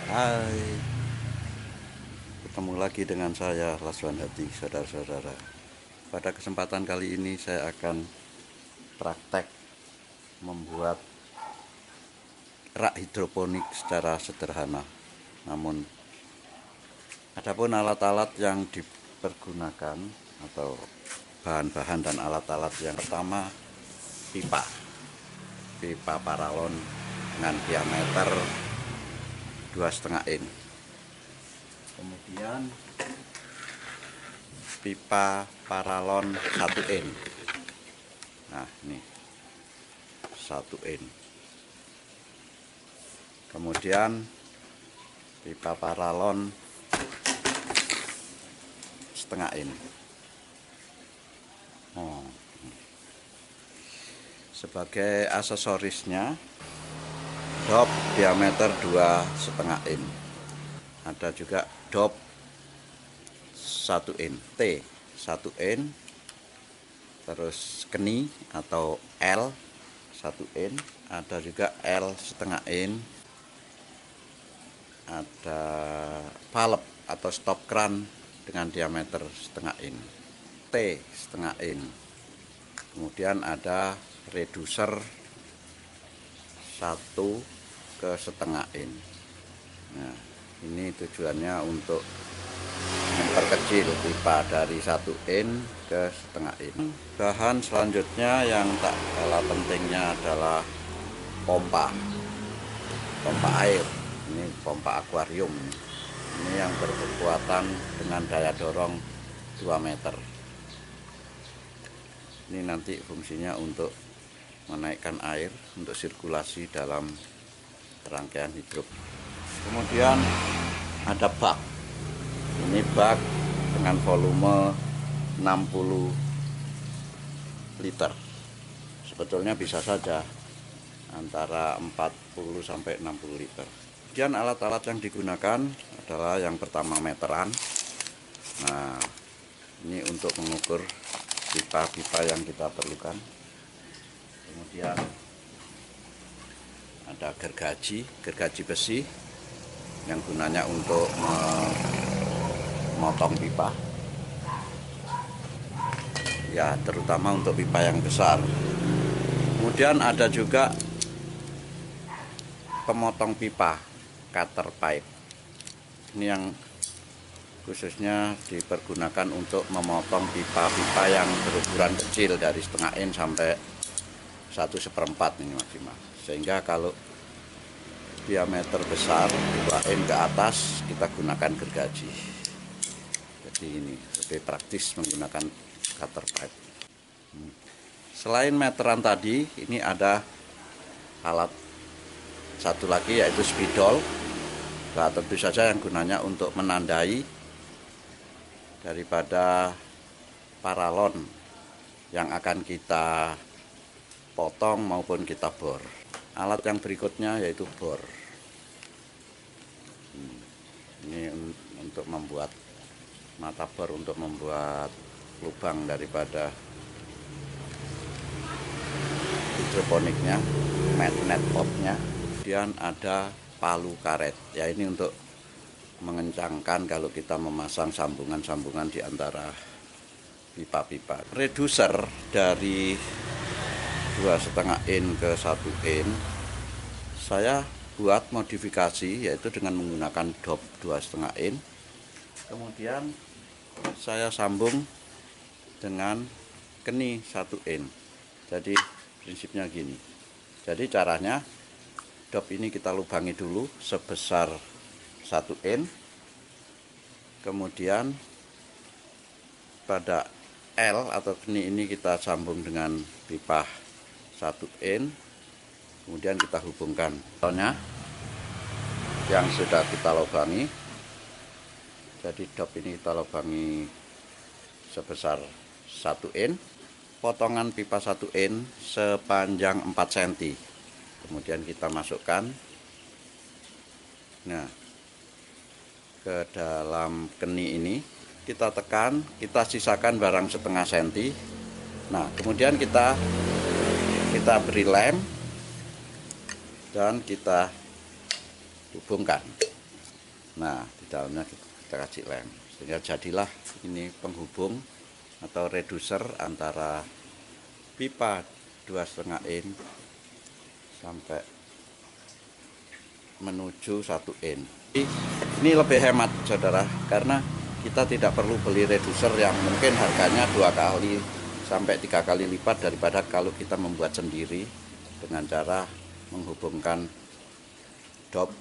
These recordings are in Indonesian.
Hai, ketemu lagi dengan saya Laswan Hadi, saudara-saudara. Pada kesempatan kali ini saya akan praktek membuat rak hidroponik secara sederhana. Namun, adapun alat-alat yang dipergunakan atau bahan-bahan dan alat-alat yang pertama, pipa paralon dengan diameter 2,5 in. Kemudian pipa paralon 1 in. Nah, ini 1 in. Kemudian pipa paralon setengah in. Sebagai aksesorisnya, dop diameter 2,5 in. Ada juga dop 1 in, T 1 in. Terus keni atau L 1 in. Ada juga L setengah in. Ada valve atau stop kran dengan diameter setengah in, T setengah in. Kemudian ada reducer 1,5 in. Nah, ini tujuannya untuk memperkecil pipa dari 1 in ke setengah in. Bahan selanjutnya yang tak kalah pentingnya adalah pompa air. Ini pompa akuarium. Ini yang berkekuatan dengan daya dorong 2 meter. Ini nanti fungsinya untuk menaikkan air untuk sirkulasi dalam rangkaian hidup. Kemudian ada bak. Ini bak dengan volume 60 liter. Sebetulnya bisa saja antara 40 sampai 60 liter. Kemudian alat-alat yang digunakan adalah yang pertama meteran. Nah, ini untuk mengukur pipa-pipa yang kita perlukan. Kemudian ada gergaji besi yang gunanya untuk memotong pipa. Ya, terutama untuk pipa yang besar. Kemudian ada juga pemotong pipa, cutter pipe. Ini yang khususnya dipergunakan untuk memotong pipa-pipa yang berukuran kecil dari setengah in sampai 1/4 ini maksimal. Sehingga kalau diameter besar 2 in ke atas kita gunakan gergaji. Jadi ini lebih praktis menggunakan cutter pipe. Selain meteran tadi, ini ada alat satu lagi yaitu spidol. Nah, tentu saja yang gunanya untuk menandai daripada paralon yang akan kita potong maupun kita bor. Alat yang berikutnya yaitu bor. Ini untuk membuat mata bor, untuk membuat lubang daripada hidroponiknya, magnet potnya. Kemudian ada palu karet. Ya, ini untuk mengencangkan kalau kita memasang sambungan-sambungan di antara pipa-pipa. Reducer dari 2,5 in ke 1 in saya buat modifikasi, yaitu dengan menggunakan dop 2,5 in. Kemudian saya sambung dengan keni 1 in. Jadi prinsipnya gini. Jadi caranya, dop ini kita lubangi dulu sebesar 1 in. Kemudian pada L atau keni ini kita sambung dengan pipa 1 in. Kemudian kita hubungkan tolnya yang sudah kita lubangi. Jadi dop ini kita lubangi sebesar 1 in. Potongan pipa 1 in sepanjang 4 cm. Kemudian kita masukkan ke dalam keni ini, kita tekan, kita sisakan barang setengah senti. Nah, kemudian kita beri lem dan kita hubungkan. Nah, di dalamnya kita kasih lem sehingga jadilah ini penghubung atau reducer antara pipa 2,5 in sampai menuju 1 in. Ini lebih hemat saudara, karena kita tidak perlu beli reducer yang mungkin harganya 2 kali sampai 3 kali lipat daripada kalau kita membuat sendiri dengan cara menghubungkan dop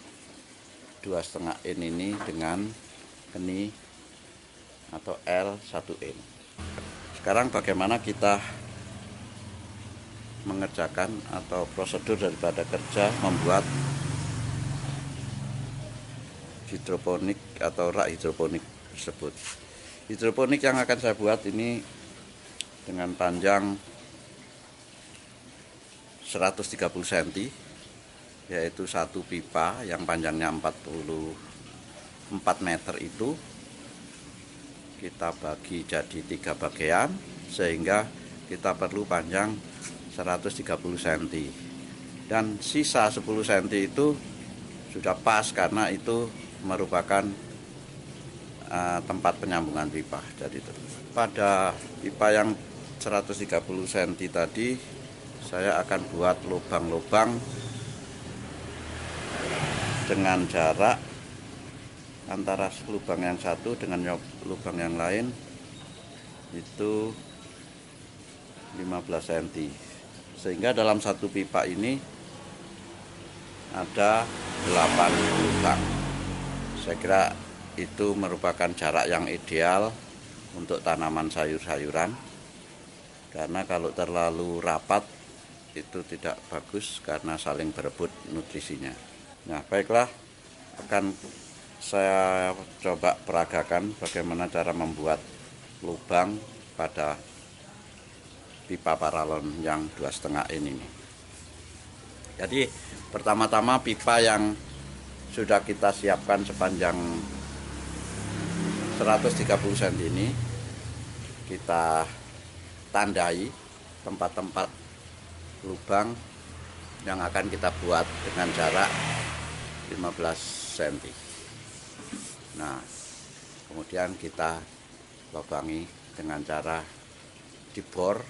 2,5 in ini dengan ini atau L 1 in. Sekarang bagaimana kita mengerjakan atau prosedur daripada kerja membuat hidroponik atau rak hidroponik tersebut. Hidroponik yang akan saya buat ini dengan panjang 130 cm, yaitu satu pipa yang panjangnya 44 meter itu kita bagi jadi 3 bagian sehingga kita perlu panjang 130 cm, dan sisa 10 cm itu sudah pas karena itu merupakan tempat penyambungan pipa. Jadi pada pipa yang 130 cm tadi saya akan buat lubang-lubang dengan jarak antara lubang yang satu dengan lubang yang lain itu 15 cm, sehingga dalam satu pipa ini ada 8 lubang. Saya kira itu merupakan jarak yang ideal untuk tanaman sayur-sayuran, karena kalau terlalu rapat itu tidak bagus karena saling berebut nutrisinya. Nah, baiklah, akan saya coba peragakan bagaimana cara membuat lubang pada pipa paralon yang 2,5 in ini. Jadi pertama-tama pipa yang sudah kita siapkan sepanjang 130 cm ini kita tandai tempat-tempat lubang yang akan kita buat dengan jarak 15 cm. Nah, kemudian kita lubangi dengan cara dibor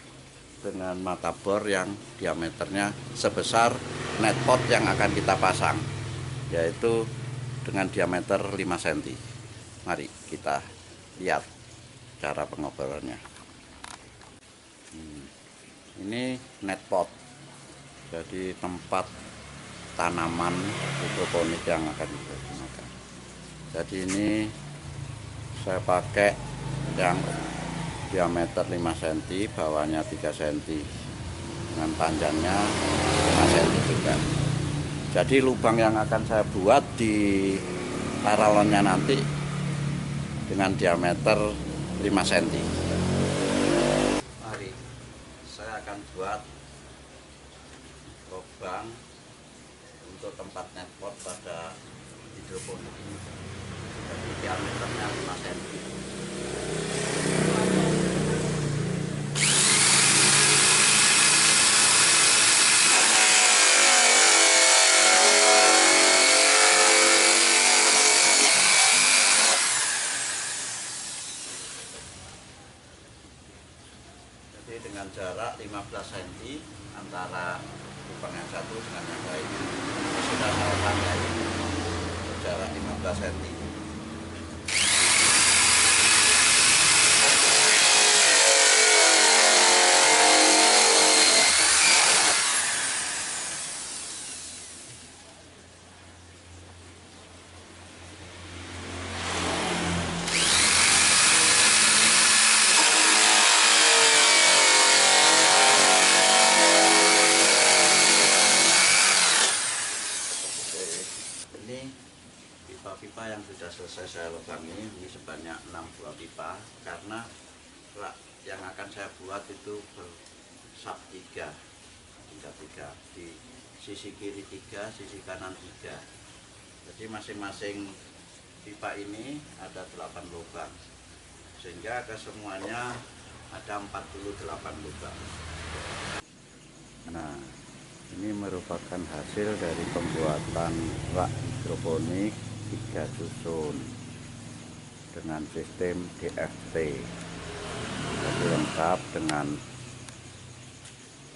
dengan mata bor yang diameternya sebesar net pot yang akan kita pasang, yaitu dengan diameter 5 cm. Mari kita lihat cara pengoborannya. Ini net pot, jadi tempat tanaman hidroponik yang akan kita gunakan. Jadi ini saya pakai yang diameter 5 cm, bawahnya 3 cm, dengan panjangnya 5 cm juga. Jadi lubang yang akan saya buat di paralonnya nanti dengan diameter 5 cm. Mari saya akan buat lubang untuk tempat netpot pada hidroponik ini. Jadi diameternya 5 cm. Dengan jarak 15 cm antara lubang yang satu dengan yang lain sudah saya tandai jarak 15 cm. Pipa yang sudah selesai saya lubangi ini sebanyak 6 buah pipa, karena rak yang akan saya buat itu bersab 3 di sisi kiri 3, sisi kanan 3. Jadi masing-masing pipa ini ada 8 lubang, sehingga kesemuanya ada 48 lubang. Nah, ini merupakan hasil dari pembuatan rak hidroponik 3 susun dengan sistem DFT, jadi lengkap dengan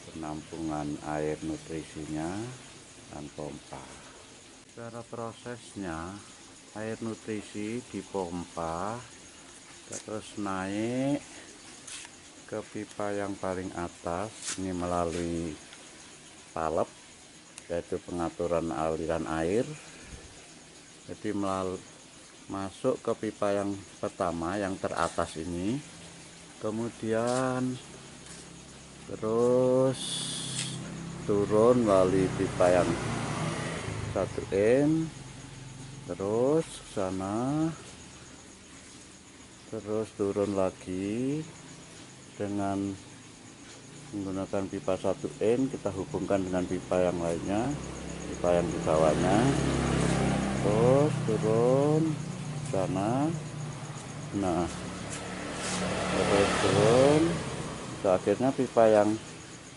penampungan air nutrisinya dan pompa. Cara prosesnya, air nutrisi dipompa terus naik ke pipa yang paling atas, ini melalui palep, yaitu pengaturan aliran air. Jadi masuk ke pipa yang pertama yang teratas ini, kemudian terus turun melalui pipa yang 1N, terus ke sana, terus turun lagi dengan menggunakan pipa 1N, kita hubungkan dengan pipa yang lainnya, pipa yang di bawahnya, terus turun ke sana. Nah, terus turun, akhirnya pipa yang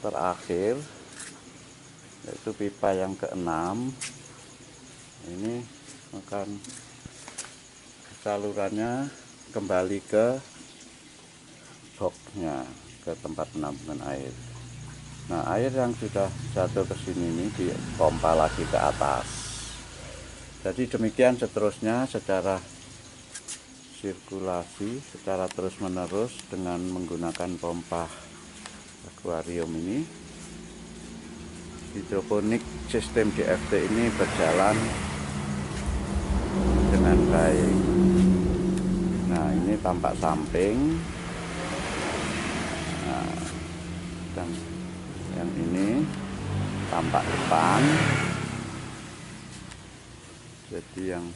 terakhir, yaitu pipa yang ke-6, ini akan salurannya kembali ke boxnya, ke tempat penampungan air. Nah, air yang sudah jatuh ke sini ini dipompa lagi ke atas. Jadi demikian seterusnya secara sirkulasi, secara terus menerus dengan menggunakan pompa akuarium ini. Hidroponik sistem DFT ini berjalan dengan baik. Nah, ini tampak samping. Nah, dan yang ini tampak depan. Jadi yang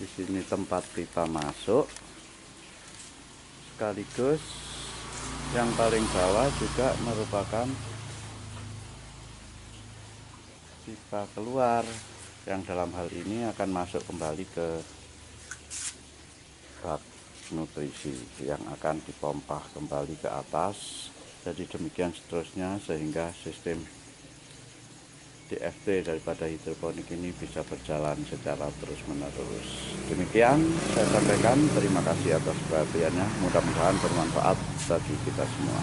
di sini tempat pipa masuk, sekaligus yang paling bawah juga merupakan pipa keluar yang dalam hal ini akan masuk kembali ke bak nutrisi yang akan dipompa kembali ke atas. Jadi demikian seterusnya sehingga sistem DFT daripada hidroponik ini bisa berjalan secara terus menerus. Demikian saya sampaikan, terima kasih atas perhatiannya, mudah-mudahan bermanfaat bagi kita semua.